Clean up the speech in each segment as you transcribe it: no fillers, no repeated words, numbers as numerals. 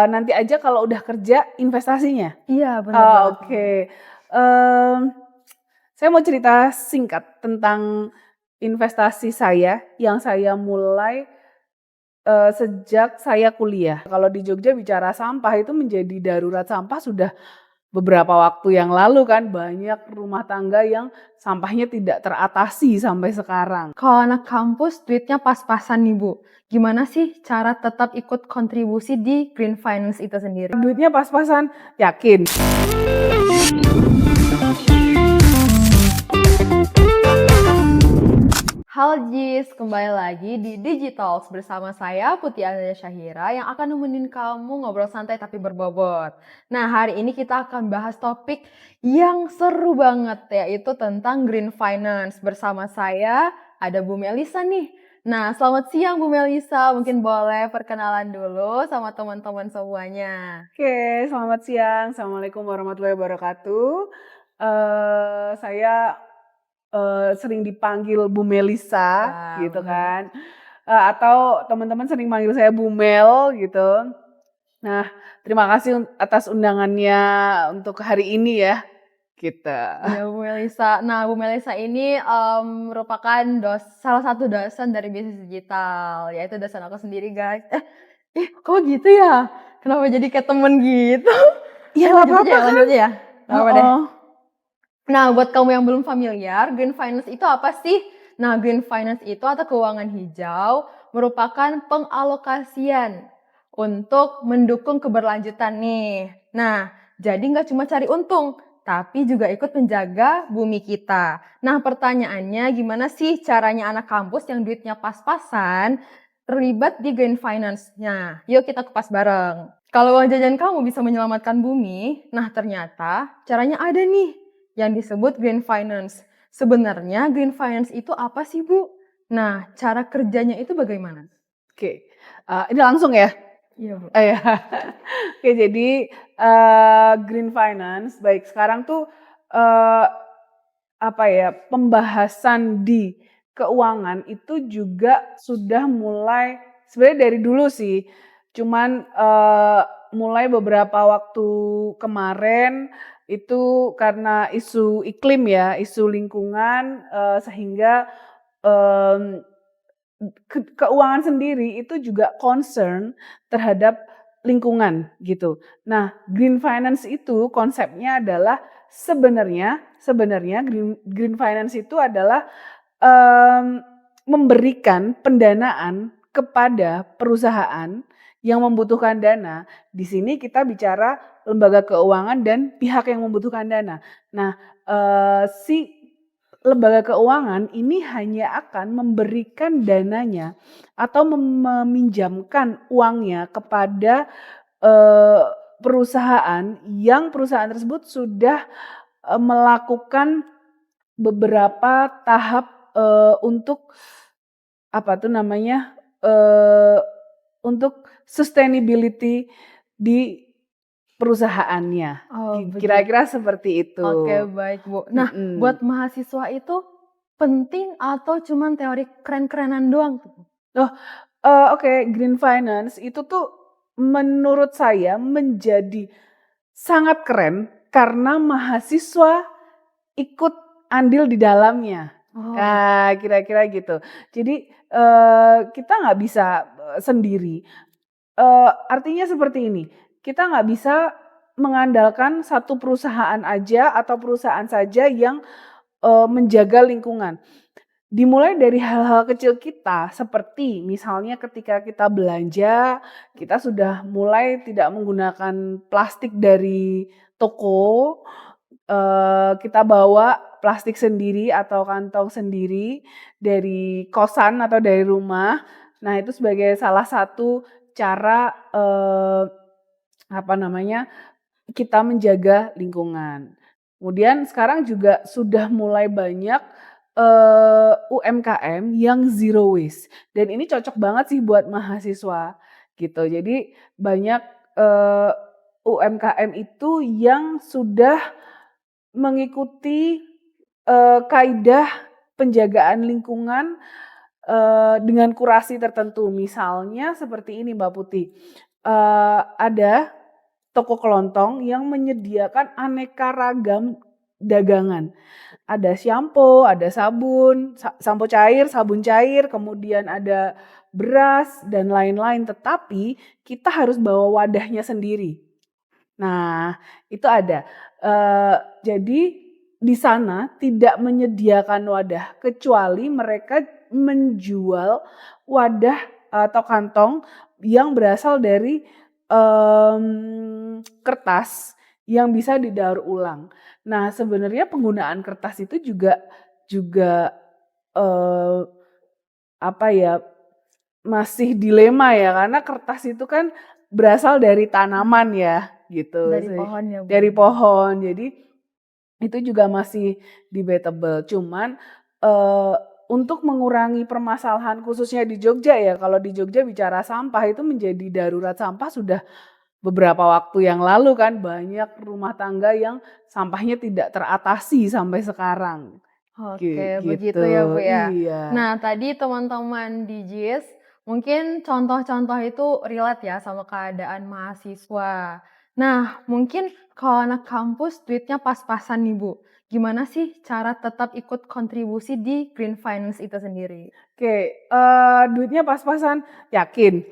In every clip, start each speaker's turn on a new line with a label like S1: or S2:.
S1: Nanti aja kalau udah kerja investasinya?
S2: Iya, bener banget.
S1: Oke. Saya mau cerita singkat tentang investasi saya yang saya mulai, sejak saya kuliah. Kalau di Jogja bicara sampah itu menjadi darurat sampah sudah beberapa waktu yang lalu kan, banyak rumah tangga yang sampahnya tidak teratasi sampai sekarang.
S2: Kalau anak kampus duitnya pas-pasan nih Bu, gimana sih cara tetap ikut kontribusi di green finance itu sendiri?
S1: Duitnya pas-pasan, yakin?
S2: Halo Jis, kembali lagi di Digitalks bersama saya Putih Anastasia Syahira yang akan nemenin kamu ngobrol santai tapi berbobot. Nah, hari ini kita akan bahas topik yang seru banget, yaitu tentang green finance. Bersama saya ada Bu Melisa nih. Nah, selamat siang Bu Melisa. Mungkin boleh perkenalan dulu sama teman-teman semuanya.
S1: Oke, selamat siang. Assalamualaikum warahmatullahi wabarakatuh. Saya sering dipanggil Bu Melisa
S2: Ya,
S1: gitu kan, atau teman-teman sering manggil saya Bu Mel gitu. Nah, terima kasih atas undangannya untuk hari ini ya, gitu.
S2: iya Bu Melisa. Nah Bu Melisa ini merupakan salah satu dosen dari bisnis digital, yaitu dosen aku sendiri guys. Kok gitu ya? Kenapa jadi kayak temen gitu?
S1: Ya nggak
S2: Lanjut aja
S1: apa-apa
S2: ya,
S1: kan?
S2: lanjut aja ya. Nggak apa deh.
S1: Heeh.
S2: Nah, buat kamu yang belum familiar, green finance itu apa sih? Nah, green finance itu atau keuangan hijau merupakan pengalokasian untuk mendukung keberlanjutan nih. Nah, jadi nggak cuma cari untung, tapi juga ikut menjaga bumi kita. Nah, pertanyaannya gimana sih caranya anak kampus yang duitnya pas-pasan terlibat di green finance-nya? Yuk kita kupas bareng. Kalau uang jajan kamu bisa menyelamatkan bumi, nah ternyata caranya ada nih yang disebut green finance. Sebenarnya green finance itu apa sih Bu? Nah, cara kerjanya itu bagaimana?
S1: Oke, ini langsung ya?
S2: Iya Bu.
S1: Iya. Oke, jadi, green finance, baik sekarang tuh, eee, apa ya, pembahasan di keuangan itu juga sudah mulai sebenarnya dari dulu sih, cuman, mulai beberapa waktu kemarin itu karena isu iklim ya, isu lingkungan, sehingga, mmm keuangan sendiri itu juga concern terhadap lingkungan gitu. Nah, green finance itu konsepnya adalah sebenarnya green finance itu adalah, mmm, memberikan pendanaan kepada perusahaan yang membutuhkan dana. Di sini kita bicara lembaga keuangan dan pihak yang membutuhkan dana. Nah, si lembaga keuangan ini hanya akan memberikan dananya atau meminjamkan uangnya kepada, eee, perusahaan tersebut sudah, melakukan beberapa tahap, untuk apa tuh namanya, untuk sustainability di perusahaannya.
S2: Oh begitu.
S1: Kira-kira seperti itu.
S2: Oke baik Bu. Nah,
S1: Mhm.
S2: buat mahasiswa itu penting atau cuman teori keren-kerenan doang tuh?
S1: Oh, oke, green finance itu tuh menurut saya menjadi sangat keren karena mahasiswa ikut andil di dalamnya.
S2: Oh gitu.
S1: Kira-kira gitu. Jadi, kita nggak bisa, sendiri. Artinya seperti ini, kita nggak bisa mengandalkan satu perusahaan aja atau perusahaan saja yang, menjaga lingkungan. Dimulai dari hal-hal kecil kita, seperti misalnya ketika kita belanja, kita sudah mulai tidak menggunakan plastik dari toko, kita bawa plastik sendiri atau kantong sendiri dari kosan atau dari rumah. Nah, itu sebagai salah satu cara, apa namanya, kita menjaga lingkungan. Kemudian sekarang juga sudah mulai banyak, UMKM yang zero waste dan ini cocok banget sih buat mahasiswa gitu. Jadi banyak, eee, UMKM itu yang sudah mengikuti, kaidah penjagaan lingkungan, dengan kurasi tertentu. Misalnya seperti ini Mbak Putih, ada toko kelontong yang menyediakan aneka ragam dagangan. Ada sampo, ada sabun, sampo cair, sabun cair, kemudian ada beras dan lain-lain. Tetapi kita harus bawa wadahnya sendiri. Nah, itu ada. Jadi di sana tidak menyediakan wadah kecuali mereka menjual wadah atau kantong yang berasal dari kertas yang bisa didaur ulang. Nah, sebenarnya penggunaan kertas itu juga eh, apa ya, masih dilema ya, karena kertas itu kan berasal dari tanaman ya gitu
S2: Dari
S1: sih,
S2: pohon ya, Bu?
S1: dari pohon. Jadi itu juga masih debatable. Cuman untuk mengurangi permasalahan khususnya di Jogja ya, kalau di Jogja bicara sampah itu menjadi darurat sampah sudah beberapa waktu yang lalu kan, banyak rumah tangga yang sampahnya tidak teratasi sampai sekarang.
S2: Oke, begitu ya,
S1: Gitu,
S2: Bu, ya.
S1: iya.
S2: Nah, tadi teman-teman di JIS mungkin contoh-contoh itu relate ya sama keadaan mahasiswa. Nah, mungkin kalau anak kampus duitnya pas-pasan nih, Bu. Gimana sih cara tetap ikut kontribusi di green finance itu sendiri?
S1: Oke, duitnya pas-pasan, yakin?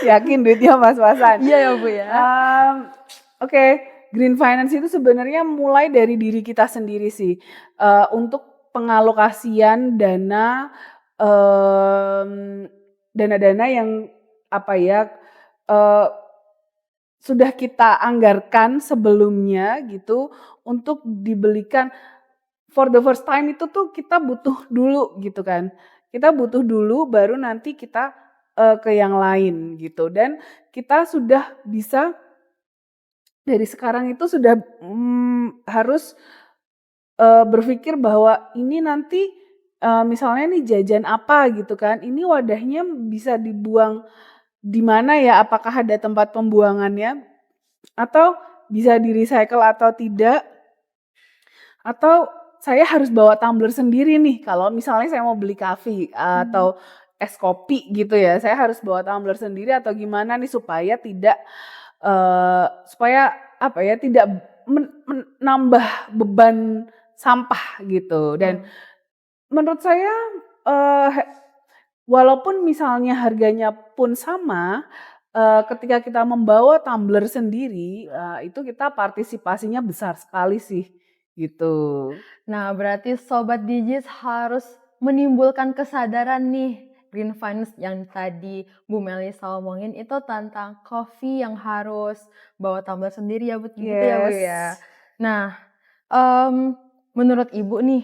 S1: Yakin duitnya pas-pasan?
S2: Iya ya, Bu, ya.
S1: Oke, green finance itu sebenarnya mulai dari diri kita sendiri sih, untuk pengalokasian dana-dana yang apa ya, eee, sudah kita anggarkan sebelumnya gitu untuk dibelikan. For the first time itu tuh kita butuh dulu gitu kan. Kita butuh dulu baru nanti kita, ke yang lain gitu, dan kita sudah bisa dari sekarang itu sudah, harus, berpikir bahwa ini nanti, misalnya nih jajan apa gitu kan, ini wadahnya bisa dibuang di mana ya, apakah ada tempat pembuangannya, atau bisa di-recycle atau tidak, atau saya harus bawa tumbler sendiri nih kalau misalnya saya mau beli kopi atau es kopi gitu ya, saya harus bawa tumbler sendiri atau gimana nih supaya tidak, supaya apa ya, tidak menambah beban sampah gitu. Dan
S2: Betul.
S1: menurut saya, eee, walaupun misalnya harganya pun sama, ketika kita membawa tumbler sendiri, itu kita partisipasinya besar sekali sih, gitu.
S2: Nah, berarti Sobat Digis harus menimbulkan kesadaran nih, green finance yang tadi Bu Melisa omongin itu tentang coffee yang harus bawa tumbler sendiri ya, gitu ya, Bu, ya.
S1: Yes.
S2: Nah, mmm, menurut Ibu nih,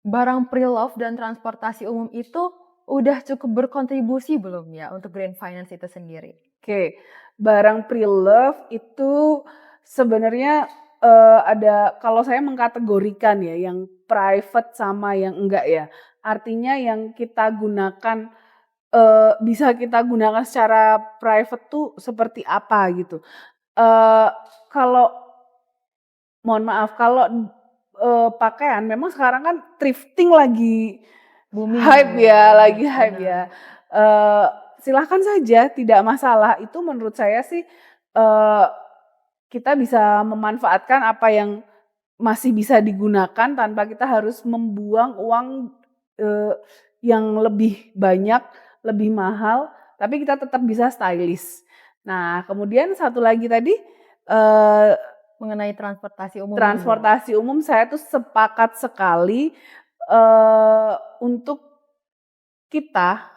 S2: barang pre-love dan transportasi umum itu udah cukup berkontribusi belum ya untuk green finance itu sendiri?
S1: Oke, barang pre-love itu sebenarnya, ada kalau saya mengkategorikan ya, yang private sama yang enggak ya. Artinya yang kita gunakan, bisa kita gunakan secara private tuh seperti apa gitu. Eee, Kalau mohon maaf, kalau, pakaian memang sekarang kan thrifting lagi
S2: Booming ya,
S1: hype
S2: Bu,
S1: ya,
S2: ya,
S1: lagi hype ya.
S2: benar.
S1: Eee, Silahkan saja, tidak masalah. Itu menurut saya sih, eee, kita bisa memanfaatkan apa yang masih bisa digunakan tanpa kita harus membuang uang, eee, yang lebih banyak, lebih mahal, tapi kita tetap bisa stylish. Nah, kemudian satu lagi tadi, eee,
S2: Mengenai transportasi umum nih, Bu.
S1: transportasi umum saya tuh sepakat sekali, untuk kita,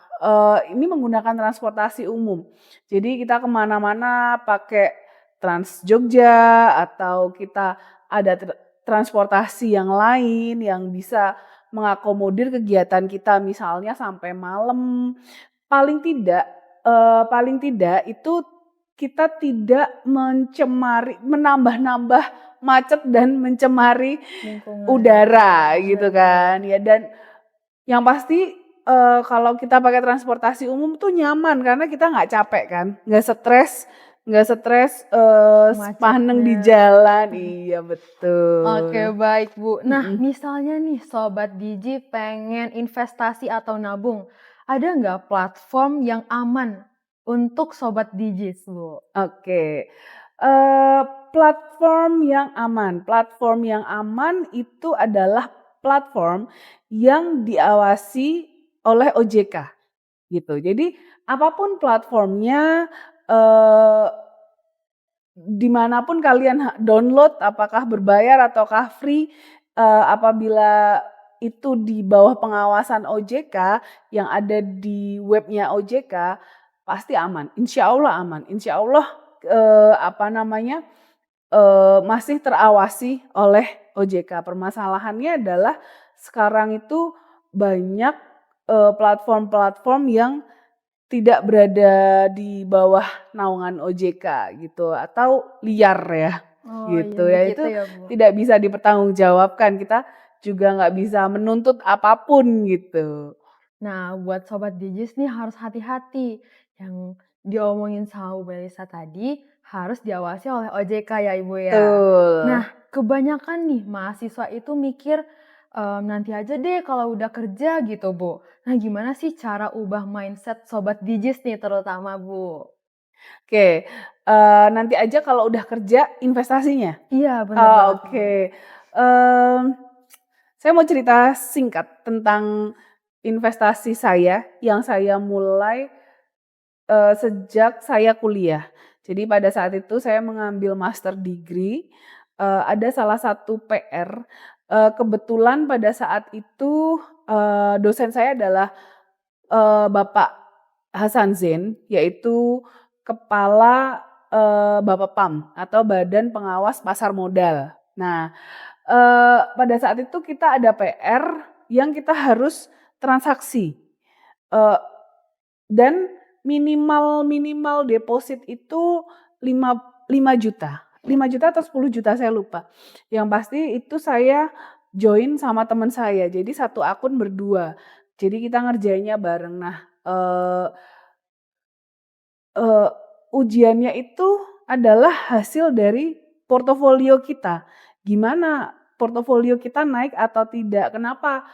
S1: ini menggunakan transportasi umum. Jadi kita kemana-mana pakai Trans Jogja atau kita ada transportasi yang lain yang bisa mengakomodir kegiatan kita misalnya sampai malam. Paling tidak itu kita tidak menambah-nambah macet dan mencemari
S2: Lingkungan.
S1: udara
S2: Benar
S1: gitu
S2: benar.
S1: kan ya. Dan yang pasti, kalau kita pakai transportasi umum tuh nyaman karena kita nggak capek kan, nggak stres, sepaneng di
S2: Macetnya.
S1: jalan, iya
S2: Oke,
S1: betul.
S2: baik, Bu. Nah,
S1: Mhm.
S2: misalnya nih Sobat Digi pengen investasi atau nabung, ada nggak platform yang aman untuk Sobat Digis, Bu?
S1: Oke, platform yang aman itu adalah platform yang diawasi oleh OJK gitu. Jadi apapun platformnya, eee, di kalian download apakah berbayar ataukah free, apabila itu di bawah pengawasan OJK yang ada di webnya OJK, pasti aman, insya Allah aman, insya Allah, apa namanya, masih terawasi oleh OJK. Permasalahannya adalah sekarang itu banyak, platform-platform yang tidak berada di bawah naungan OJK gitu atau liar ya,
S2: Oh, iya
S1: gitu ya.
S2: begitu
S1: Itu
S2: ya, Bu?
S1: tidak bisa dipertanggungjawabkan, kita juga nggak bisa menuntut apapun gitu.
S2: Nah, buat Sobat Digis nih harus hati-hati. Yang diomongin sama Bu Melisa tadi harus diawasi oleh OJK ya Ibu ya.
S1: Betul.
S2: Nah, kebanyakan nih mahasiswa itu mikir, nanti aja deh kalau udah kerja gitu Bu. Nah, gimana sih cara ubah mindset Sobat Digis nih terutama Bu?
S1: Oke, nanti aja kalau udah kerja investasinya?
S2: Iya bener
S1: Oh,
S2: banget Bu.
S1: oke. Mmm, saya mau cerita singkat tentang investasi saya yang saya mulai, sejak saya kuliah. Jadi pada saat itu saya mengambil master degree, ada salah satu PR, kebetulan pada saat itu, dosen saya adalah, Bapak Hasan Zain, yaitu kepala, Bapepam atau Badan Pengawas Pasar Modal. Nah, pada saat itu kita ada PR yang kita harus transaksi, eee, dan minimal deposit itu lima 5.000.000, 5.000.000 atau 10.000.000 saya lupa. Yang pasti itu saya join sama teman saya, jadi satu akun berdua. Jadi kita ngerjainnya bareng. Nah, eee Eee, ujiannya itu adalah hasil dari portofolio kita. Gimana portofolio kita naik atau tidak, kenapa,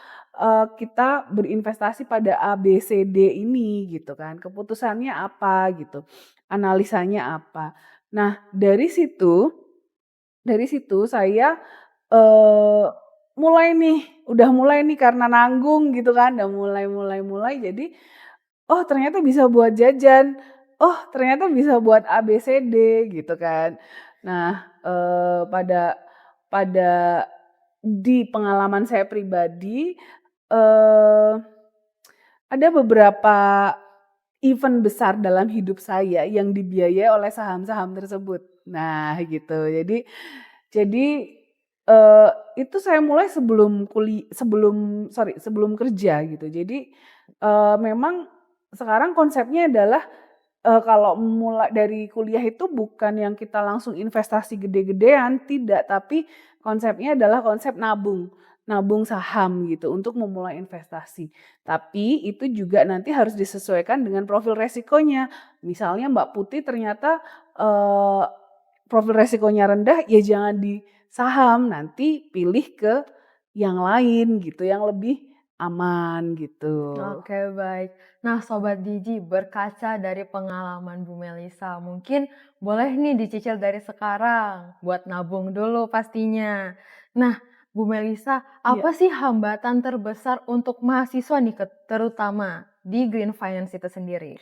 S1: kita berinvestasi pada A, B, C, D ini gitu kan, keputusannya apa gitu, analisanya apa. Nah dari situ saya, eee, udah mulai nih karena nanggung gitu kan, udah mulai jadi, oh ternyata bisa buat jajan, oh ternyata bisa buat A, B, C, D gitu kan. Nah, pada pada di pengalaman saya pribadi, eee, ada beberapa event besar dalam hidup saya yang dibiayai oleh saham-saham tersebut. Nah gitu, jadi, itu saya mulai sebelum kerja gitu. Jadi, memang sekarang konsepnya adalah, kalau mulai dari kuliah itu bukan yang kita langsung investasi gede-gedean, tidak, tapi konsepnya adalah konsep nabung, nabung saham gitu untuk memulai investasi. Tapi itu juga nanti harus disesuaikan dengan profil resikonya. Misalnya Mbak Putih ternyata, eee, profil resikonya rendah, ya jangan di saham, nanti pilih ke yang lain gitu, yang lebih aman gitu.
S2: Oke, baik. Nah, Sobat Diji, berkaca dari pengalaman Bu Melisa, mungkin boleh nih dicicil dari sekarang, buat nabung dulu pastinya. Nah, Bu Melisa,
S1: Iya.
S2: apa sih hambatan terbesar untuk mahasiswa nih, terutama di Green Finance itu sendiri?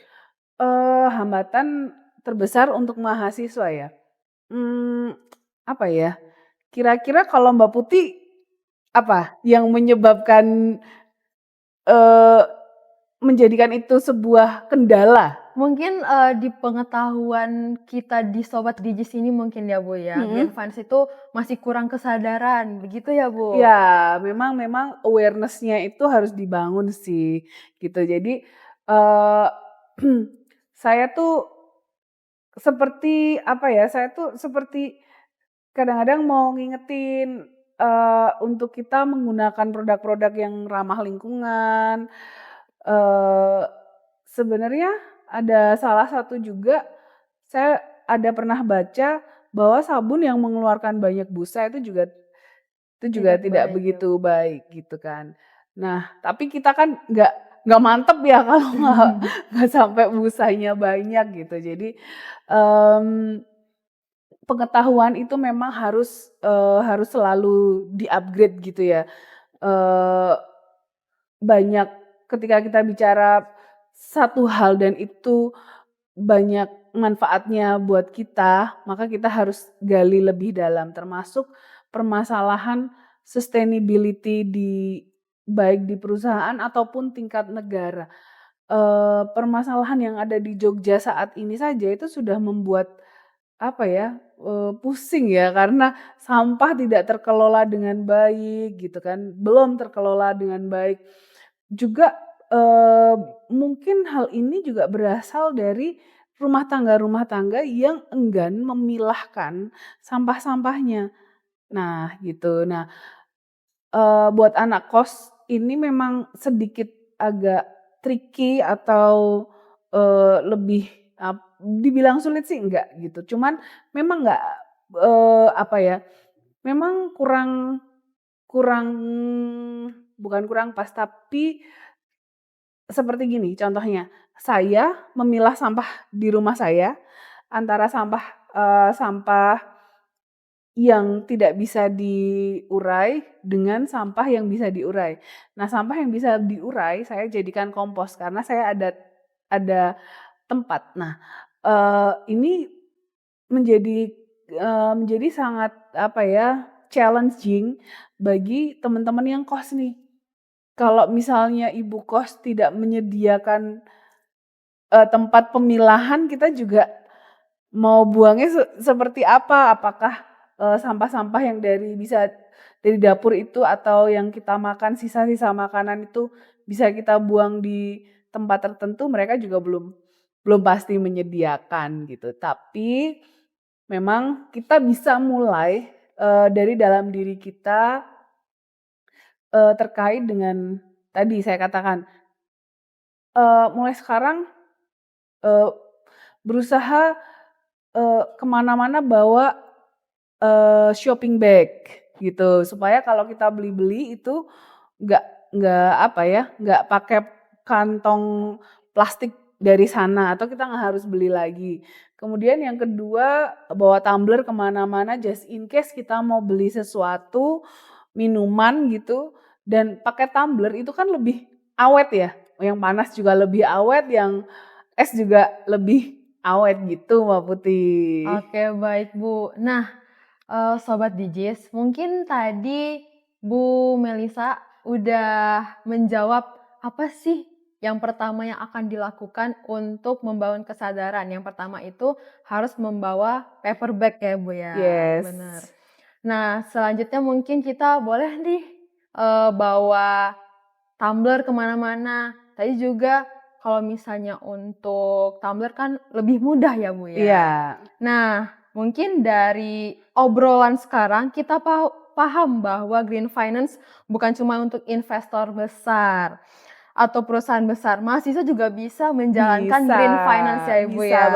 S1: Hambatan terbesar untuk mahasiswa ya? Mmm, apa ya, kira-kira kalau Mbak Putih, apa yang menyebabkan, eee, menjadikan itu sebuah kendala?
S2: Mungkin, di pengetahuan kita di Sobat Diji sini mungkin ya, Bu, ya, Green
S1: Mhm.
S2: Finance itu masih kurang kesadaran, begitu ya, Bu?
S1: Ya, memang awareness-nya itu harus dibangun sih, gitu. Jadi, eee, saya tuh saya tuh seperti kadang-kadang mau ngingetin, untuk kita menggunakan produk-produk yang ramah lingkungan, eee, sebenarnya ada salah satu juga, saya ada pernah baca bahwa sabun yang mengeluarkan banyak busa itu juga
S2: Tidak
S1: tidak
S2: baik ya,
S1: begitu
S2: Bu.
S1: baik gitu kan. Nah, tapi kita kan nggak mantep ya kalau nggak sampai busanya banyak gitu. Jadi, mmm, pengetahuan itu memang harus selalu di-upgrade gitu ya. Eee, Banyak ketika kita bicara satu hal dan itu banyak manfaatnya buat kita, maka kita harus gali lebih dalam, termasuk permasalahan sustainability baik di perusahaan ataupun tingkat negara. Permasalahan yang ada di Jogja saat ini saja itu sudah membuat, apa ya, pusing ya, karena sampah tidak terkelola dengan baik gitu kan, belum terkelola dengan baik. Juga, eee, mungkin hal ini juga berasal dari rumah tangga yang enggan memilahkan sampah-sampahnya. Nah gitu. Nah, buat anak kos ini memang sedikit agak tricky atau, lebih dibilang sulit sih enggak gitu, cuman memang nggak, apa ya, memang kurang kurang bukan kurang pas, tapi seperti gini contohnya, saya memilah sampah di rumah saya, antara sampah yang tidak bisa diurai dengan sampah yang bisa diurai. Nah, sampah yang bisa diurai saya jadikan kompos karena saya ada tempat. Nah, ini menjadi, menjadi sangat apa ya, challenging bagi teman-teman yang kos nih. Kalau misalnya ibu kos tidak menyediakan, tempat pemilahan, kita juga mau buangnya seperti apa? Apakah, sampah-sampah yang dari dapur itu atau yang kita makan, sisa-sisa makanan itu bisa kita buang di tempat tertentu, mereka juga belum belum pasti menyediakan gitu. Tapi memang kita bisa mulai, dari dalam diri kita, terkait dengan tadi saya katakan, mulai sekarang, eee, berusaha, ke mana-mana bawa shopping bag gitu, supaya kalau kita beli-beli itu nggak apa ya, nggak pakai kantong plastik dari sana atau kita nggak harus beli lagi. Kemudian yang kedua, bawa tumbler ke mana-mana just in case kita mau beli sesuatu, minuman gitu, dan pakai tumbler itu kan lebih awet ya, yang panas juga lebih awet, yang es juga lebih awet gitu Mbak Putih.
S2: Oke, baik, Bu. Nah, Sobat Digis, mungkin tadi Bu Melisa udah menjawab apa sih yang pertama yang akan dilakukan untuk membangun kesadaran. Yang pertama itu harus membawa paper bag ya, Bu, ya. Bener.
S1: Yes.
S2: Nah, selanjutnya mungkin kita boleh nih, bawa tumbler kemana-mana. Tadi juga kalau misalnya untuk tumbler kan lebih mudah ya, Bu,
S1: Iya.
S2: ya. Nah, mungkin dari obrolan sekarang kita paham bahwa green finance bukan cuma untuk investor besar atau perusahaan besar, mahasiswa juga bisa menjalankan
S1: Bisa,
S2: green finance ya, Ibu,
S1: bisa
S2: ya.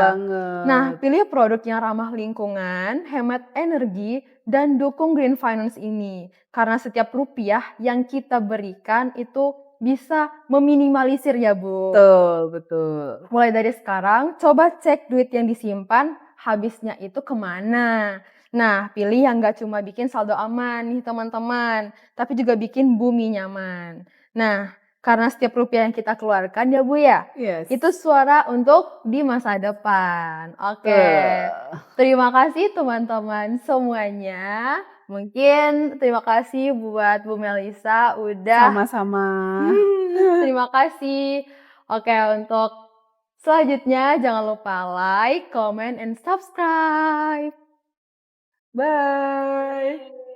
S2: Nah,
S1: banget.
S2: pilih produk yang ramah lingkungan, hemat energi, dan dukung green finance ini. Karena setiap rupiah yang kita berikan itu bisa meminimalisir ya, Bu.
S1: Betul betul.
S2: Mulai dari sekarang, coba cek duit yang disimpan, habisnya itu kemana. Nah, pilih yang nggak cuma bikin saldo aman nih teman-teman, tapi juga bikin bumi nyaman. Nah, karena setiap rupiah yang kita keluarkan ya Bu ya,
S1: Yes.
S2: itu suara untuk di masa depan. Oke,
S1: Betul.
S2: terima kasih teman-teman semuanya. Mungkin terima kasih buat Bu Melisa udah
S1: Sama-sama.
S2: terima kasih. Oke, untuk selanjutnya jangan lupa like, comment, and subscribe.
S1: Bye.